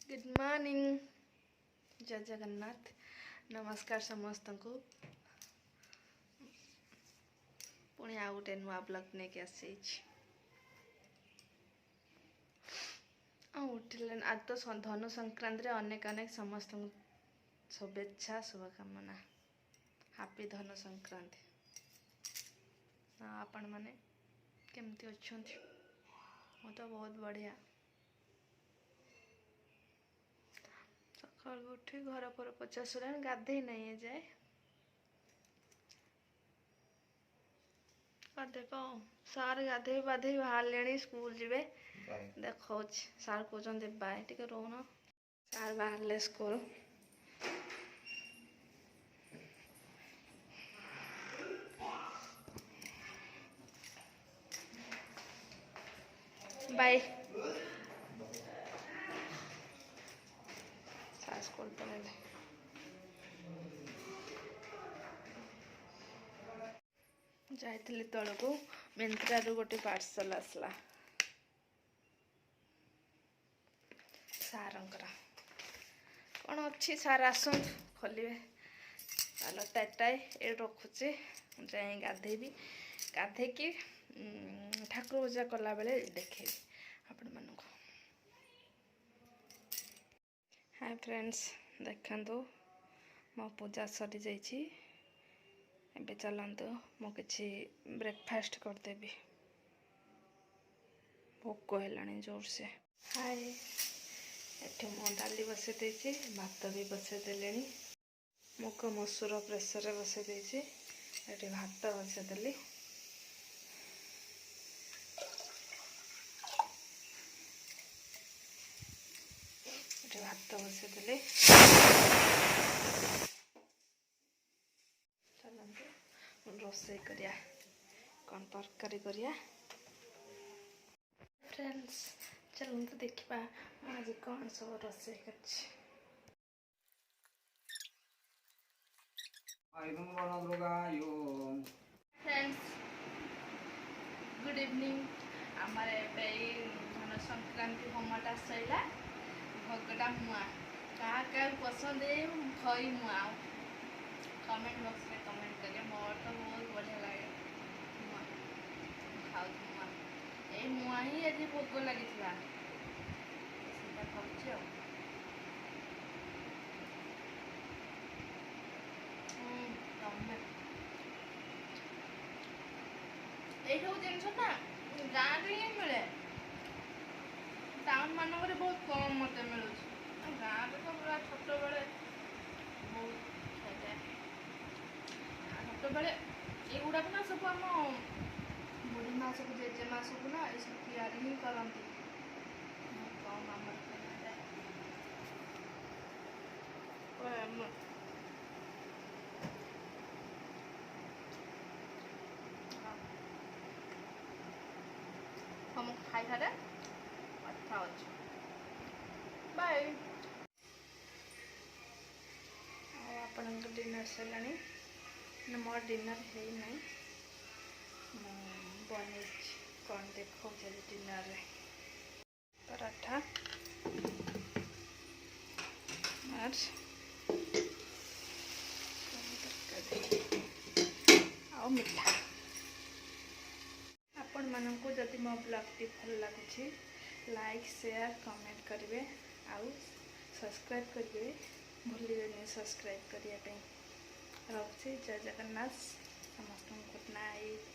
Good morning. जय जगन्नाथ। नमस्कार समस्त को। पुणी आ गोटे नुआ ब्लॉग नहीं आसी उठिले। आज तो धनु संक्रांति अनेक अनेक समस्त शुभेच्छा शुभकामना। हैप्पी धनु संक्रांति। आपण माने केमती अच्छे? मु तो बहुत बढ़िया। सकाल उठी घर पर 50 गाधे नहीं जाए देखो सार गाधे बाधे बाहर स्कूल जीवे देखो सार कहते बाय टे रोन सार बाहर स्कूल बाय सार स्कूल पड़े जाइली तल को मिंत्रा रु गोटे पार्सल आसला सार कौन अच्छी सार आसत खोलिए लताटाए ये रखुचे जाए गाधेबी गाधे कि ठाकुर पूजा कला बेले देखे आपण मानक। हाय फ्रेंड्स देखो मो पूजा सरी जाइए। एबे चलतु मु किसी ब्रेकफास्ट करदेवी भोक है जोर से। हाय एठी मो डाली बसई देछि भात भी बसई देले मुग मसूर प्रेसर बसई देछि एठी भात बसई देली एठी भात बसई देली। रोसई करिया कौन तरकारी करिया फ्रेंड्स चलते देखा आज कौन सब रोसई कर। Friends good evening. आमर धन संक्रांति होमटा सैला भोगटा मुआ क्या क्या पसंद है खई मुआ कमेंट बॉक्स में कमेंट करिए। मोर तो बहुत बढ़िया लगे खाऊ मुआ ये मुआ ही आज भोग लगी खाऊँ ये सब जिन ना गाँव में ही मिले टाउन मानक बहुत कम मत मिलूँ गाँव में तो पूरा छोट बड़े बहुत छोट बड़े युवाक ना सब आम बुढ़ी माँ सब जेजेमा सब ना ये सब तैयारी ही करती कम आम हम खाई सारे अच्छा अच्छे बाय। आपण डिनर सरला मोर डिनर है नहीं बन कौन देखो डिनर पराठा और आ मिठा। आपण मानक जदि मो ब्लॉग भल लगुच लाइक शेयर कमेंट करेंगे आउ सब्सक्राइब करेंगे भूलिए सब्सक्राइब करने। रखुଛି जय जगन्नाथ समस्त गुड नाइट।